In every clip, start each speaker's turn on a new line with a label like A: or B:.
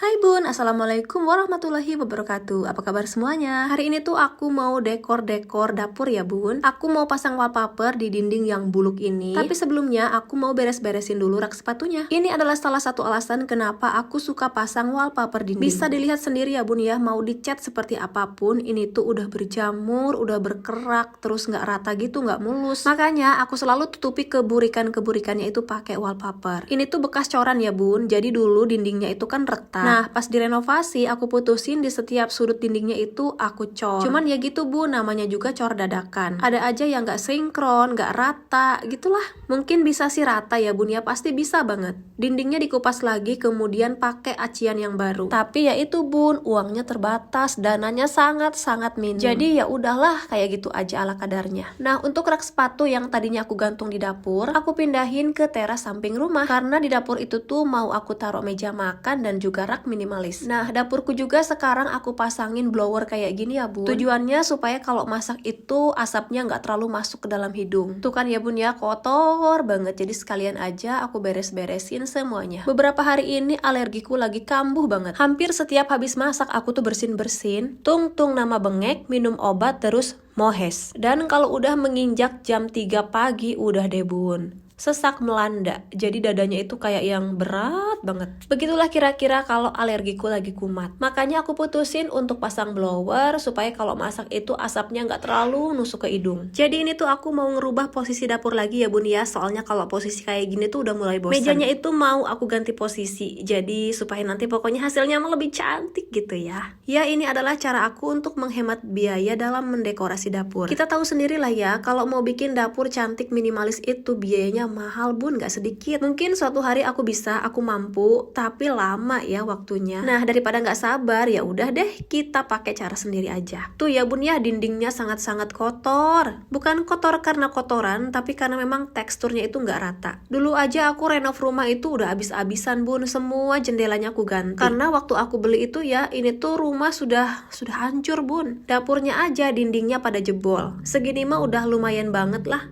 A: Hai Bun, Assalamualaikum warahmatullahi wabarakatuh. Apa kabar semuanya? Hari ini tuh aku mau dekor-dekor dapur ya Bun. Aku mau pasang wallpaper di dinding yang buluk ini. Tapi sebelumnya aku mau beres-beresin dulu rak sepatunya. Ini adalah salah satu alasan kenapa aku suka pasang wallpaper dinding. Bisa dilihat sendiri ya Bun ya, mau dicat seperti apapun, ini tuh udah berjamur, udah berkerak, terus nggak rata gitu, nggak mulus. Makanya aku selalu tutupi keburikan-keburikannya itu pakai wallpaper. Ini tuh bekas coran ya Bun, jadi dulu dindingnya itu kan retak. Nah, pas direnovasi, aku putusin di setiap sudut dindingnya itu aku cor. Cuman ya gitu Bu, namanya juga cor dadakan. Ada aja yang gak sinkron, gak rata, gitulah. Mungkin bisa sih rata ya Bun ya, pasti bisa banget. Dindingnya dikupas lagi, kemudian pakai acian yang baru. Tapi ya itu Bun, uangnya terbatas, dananya sangat-sangat minim. Jadi ya udahlah, kayak gitu aja ala kadarnya. Nah, untuk rak sepatu yang tadinya aku gantung di dapur, aku pindahin ke teras samping rumah. Karena di dapur itu tuh mau aku taruh meja makan dan juga rak minimalis. Nah, dapurku juga sekarang aku pasangin blower kayak gini ya Bun. Tujuannya supaya kalau masak itu asapnya nggak terlalu masuk ke dalam hidung. Tuh kan ya Bun ya, kotor banget. Jadi sekalian aja aku beres-beresin semuanya. Beberapa hari ini alergiku lagi kambuh banget. Hampir setiap habis masak aku tuh bersin-bersin, tung nama bengek, minum obat, terus mohes. Dan kalau udah menginjak jam 3 pagi udah deh Bun, sesak melanda, jadi dadanya itu kayak yang berat banget. Begitulah kira-kira kalau alergiku lagi kumat. Makanya aku putusin untuk pasang blower supaya kalau masak itu asapnya nggak terlalu nusuk ke hidung. Jadi ini tuh aku mau ngerubah posisi dapur lagi ya Bun ya, soalnya kalau posisi kayak gini tuh udah mulai bosan. Mejanya itu mau aku ganti posisi, jadi supaya nanti pokoknya hasilnya lebih cantik gitu ya. Ya, ini adalah cara aku untuk menghemat biaya dalam mendekorasi dapur. Kita tahu sendiri lah ya, kalau mau bikin dapur cantik minimalis itu biayanya mahal Bun, gak sedikit. Mungkin suatu hari aku bisa, aku mampu, tapi lama ya waktunya. Nah, daripada gak sabar, ya udah deh kita pakai cara sendiri aja. Tuh ya Bun ya, dindingnya sangat-sangat kotor. Bukan kotor karena kotoran, tapi karena memang teksturnya itu gak rata. Dulu aja aku renov rumah itu udah habis-habisan Bun, semua jendelanya aku ganti. Karena waktu aku beli itu ya, ini tuh rumah sudah hancur Bun. Dapurnya aja dindingnya pada jebol. Segini mah udah lumayan banget lah.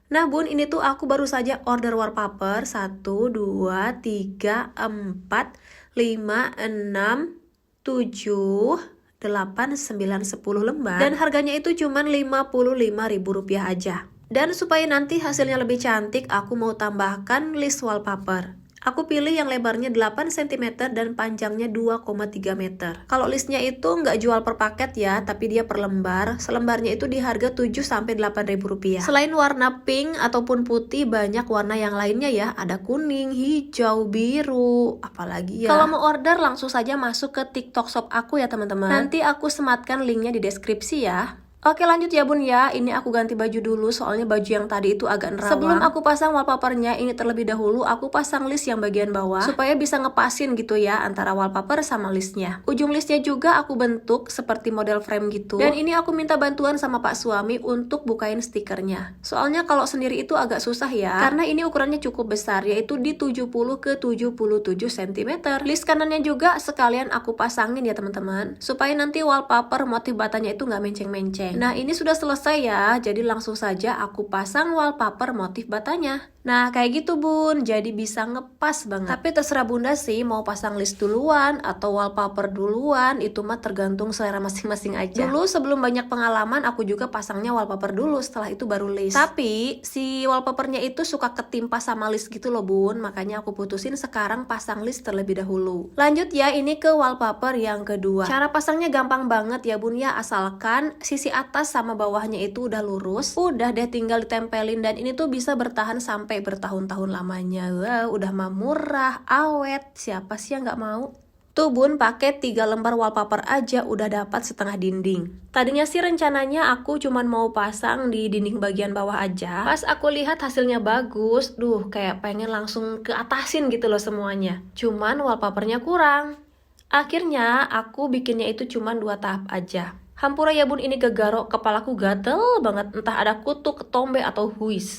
A: Nah Bun, ini tuh aku baru saja order wallpaper 1, 2, 3, 4, 5, 6, 7, 8, 9, 10 lembar. Dan harganya itu cuman Rp55.000 aja. Dan supaya nanti hasilnya lebih cantik, aku mau tambahkan list wallpaper. Aku pilih yang lebarnya 8 cm dan panjangnya 2,3 meter. Kalau listnya itu nggak jual per paket ya, tapi dia per lembar. Selembarnya itu di harga 7-8 ribu rupiah. Selain warna pink ataupun putih, banyak warna yang lainnya ya. Ada kuning, hijau, biru, apalagi ya. Kalau mau order langsung saja masuk ke TikTok shop aku ya teman-teman. Nanti aku sematkan linknya di deskripsi ya. Oke lanjut ya Bun ya, ini aku ganti baju dulu soalnya baju yang tadi itu agak nerawang. Sebelum aku pasang wallpapernya, ini terlebih dahulu aku pasang list yang bagian bawah supaya bisa ngepasin gitu ya antara wallpaper sama listnya. Ujung listnya juga aku bentuk seperti model frame gitu. Dan ini aku minta bantuan sama Pak suami untuk bukain stikernya. Soalnya kalau sendiri itu agak susah ya, karena ini ukurannya cukup besar, yaitu di 70 ke 77 cm. List kanannya juga sekalian aku pasangin ya teman-teman, supaya nanti wallpaper motif batanya itu nggak menceng-menceng. Nah ini sudah selesai ya, jadi langsung saja aku pasang wallpaper motif batanya. Nah kayak gitu Bun, jadi bisa ngepas banget. Tapi terserah Bunda sih mau pasang list duluan atau wallpaper duluan, itu mah tergantung selera masing-masing aja. Dulu sebelum banyak pengalaman aku juga pasangnya wallpaper dulu, setelah itu baru list. Tapi si wallpapernya itu suka ketimpa sama list gitu loh Bun, makanya aku putusin sekarang pasang list terlebih dahulu. Lanjut ya, ini ke wallpaper yang kedua. Cara pasangnya gampang banget ya Bun ya, asalkan sisi atas sama bawahnya itu udah lurus, udah deh tinggal ditempelin, dan ini tuh bisa bertahan sampai bertahun-tahun lamanya. Wow, udah mah murah, awet, siapa sih yang nggak mau? Tuh Bun, pakai 3 lembar wallpaper aja udah dapat setengah dinding. Tadinya sih rencananya aku cuman mau pasang di dinding bagian bawah aja. Pas aku lihat hasilnya bagus, kayak pengen langsung ke atasin gitu loh semuanya. Cuman wallpapernya kurang. Akhirnya aku bikinnya itu cuman 2 tahap aja. Hampura ya Bun, ini gegarok, kepalaku gatel banget, entah ada kutu, ketombe, atau huis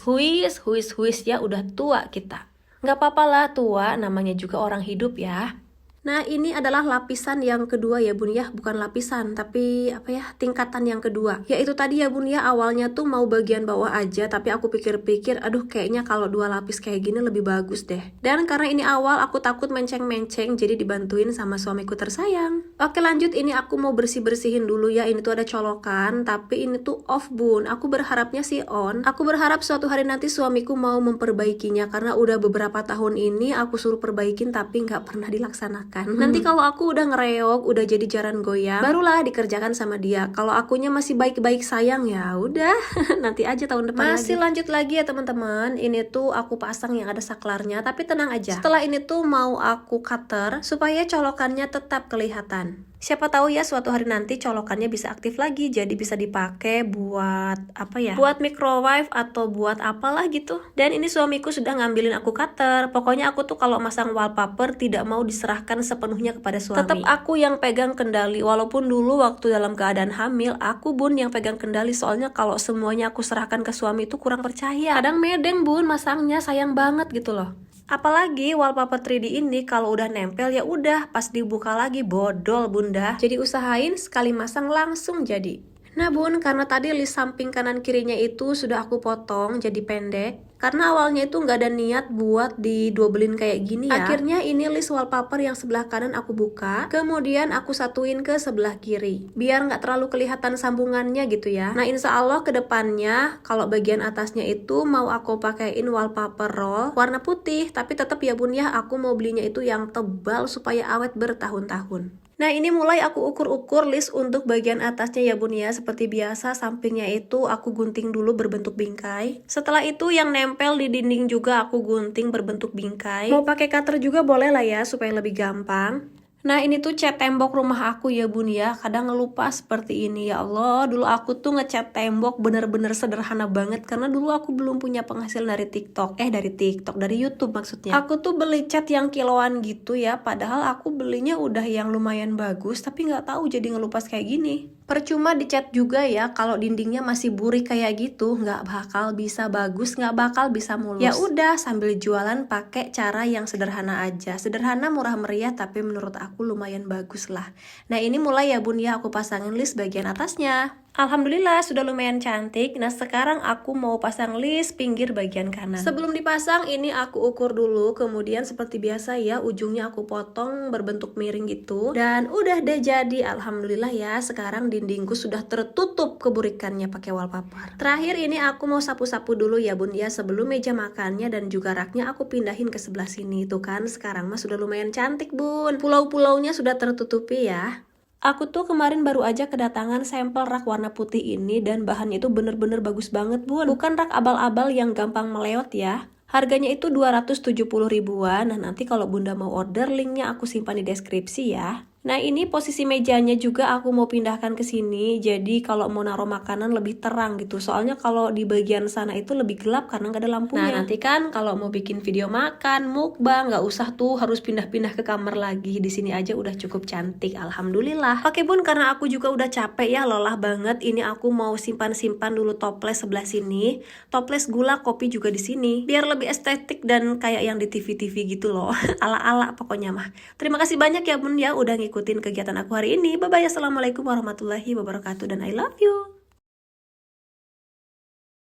A: ya, udah tua kita. Nggak apa-apa lah tua, namanya juga orang hidup ya. Nah, ini adalah lapisan yang kedua ya bun ya, bukan lapisan tapi apa ya, tingkatan yang kedua. Yaitu tadi ya bun ya, awalnya tuh mau bagian bawah aja, tapi aku pikir-pikir aduh kayaknya kalau 2 lapis kayak gini lebih bagus deh. Dan karena ini awal, aku takut menceng-menceng, jadi dibantuin sama suamiku tersayang. Oke lanjut, ini aku mau bersih-bersihin dulu ya. Ini tuh ada colokan, tapi ini tuh off bun. Aku berharapnya sih on. Aku berharap suatu hari nanti suamiku mau memperbaikinya, karena udah beberapa tahun ini aku suruh perbaikin tapi nggak pernah dilaksanakan. Nanti kalau aku udah ngereok, udah jadi jaran goyang, barulah dikerjakan sama dia. Kalau akunya masih baik-baik sayang ya udah nanti aja tahun depan masih lagi. Lanjut lagi ya teman-teman. Ini tuh aku pasang yang ada saklarnya, tapi tenang aja. Setelah ini tuh mau aku cutter supaya colokannya tetap kelihatan. Siapa tahu ya suatu hari nanti colokannya bisa aktif lagi, jadi bisa dipakai buat apa ya? Buat microwave atau buat apalah gitu. Dan ini suamiku sudah ngambilin aku cutter. Pokoknya aku tuh kalau masang wallpaper tidak mau diserahkan sepenuhnya kepada suami. Tetap aku yang pegang kendali, walaupun dulu waktu dalam keadaan hamil aku bun yang pegang kendali, soalnya kalau semuanya aku serahkan ke suami itu kurang percaya. Kadang medeng bun masangnya, sayang banget gitu loh. Apalagi wallpaper 3D ini kalau udah nempel ya udah pas dibuka lagi bodol bunda. Jadi usahain sekali masang langsung jadi. Nah bun, karena tadi list samping kanan kirinya itu sudah aku potong jadi pendek. Karena awalnya itu nggak ada niat buat didobelin kayak gini ya. Akhirnya ini list wallpaper yang sebelah kanan aku buka, kemudian aku satuin ke sebelah kiri, biar nggak terlalu kelihatan sambungannya gitu ya. Nah insya Allah kedepannya kalau bagian atasnya itu mau aku pakein wallpaper roll warna putih, tapi tetap ya bun ya, aku mau belinya itu yang tebal supaya awet bertahun-tahun. Nah ini mulai aku ukur-ukur list untuk bagian atasnya ya bun ya. Seperti biasa sampingnya itu aku gunting dulu berbentuk bingkai. Setelah itu yang nempel di dinding juga aku gunting berbentuk bingkai. Mau pakai cutter juga boleh lah ya supaya lebih gampang. Nah ini tuh cat tembok rumah aku ya bun ya. Kadang ngelupa seperti ini, ya Allah. Dulu aku tuh ngecat tembok bener-bener sederhana banget, karena dulu aku belum punya penghasilan dari dari YouTube maksudnya. Aku tuh beli cat yang kiloan gitu ya, padahal aku belinya udah yang lumayan bagus, tapi nggak tahu jadi ngelupas kayak gini. Percuma dicat juga ya, kalau dindingnya masih burik kayak gitu, nggak bakal bisa bagus, nggak bakal bisa mulus. Ya udah, sambil jualan pakai cara yang sederhana aja. Sederhana, murah meriah, tapi menurut aku lumayan bagus lah. Nah ini mulai ya bun ya, aku pasangin list bagian atasnya. Alhamdulillah sudah lumayan cantik. Nah sekarang aku mau pasang list pinggir bagian kanan. Sebelum dipasang ini aku ukur dulu, kemudian seperti biasa ya ujungnya aku potong berbentuk miring gitu. Dan udah deh jadi, alhamdulillah ya sekarang dindingku sudah tertutup keburikannya pakai wallpaper. Terakhir ini aku mau sapu-sapu dulu ya bun ya, sebelum meja makannya dan juga raknya aku pindahin ke sebelah sini. Tuh kan sekarang mah sudah lumayan cantik bun. Pulau-pulaunya sudah tertutupi ya. Aku tuh kemarin baru aja kedatangan sampel rak warna putih ini dan bahannya itu bener-bener bagus banget bun. Bukan rak abal-abal yang gampang meleot ya. Harganya itu 270 ribuan. Nah nanti kalau bunda mau order, linknya aku simpan di deskripsi ya. Nah ini posisi mejanya juga aku mau pindahkan ke sini, jadi kalau mau naruh makanan lebih terang gitu. Soalnya kalau di bagian sana itu lebih gelap karena nggak ada lampunya. Nah nanti kan kalau mau bikin video makan, mukbang, nggak usah tuh harus pindah-pindah ke kamar lagi. Di sini aja udah cukup cantik, alhamdulillah. Oke bun, karena aku juga udah capek ya, lelah banget. Ini aku mau simpan-simpan dulu toples sebelah sini. Toples gula kopi juga di sini, biar lebih estetik dan kayak yang di TV-TV gitu loh. Ala-ala pokoknya mah. Terima kasih banyak ya bun ya udah ngikutin kegiatan aku hari ini. Bye bye, assalamualaikum warahmatullahi wabarakatuh dan I love you.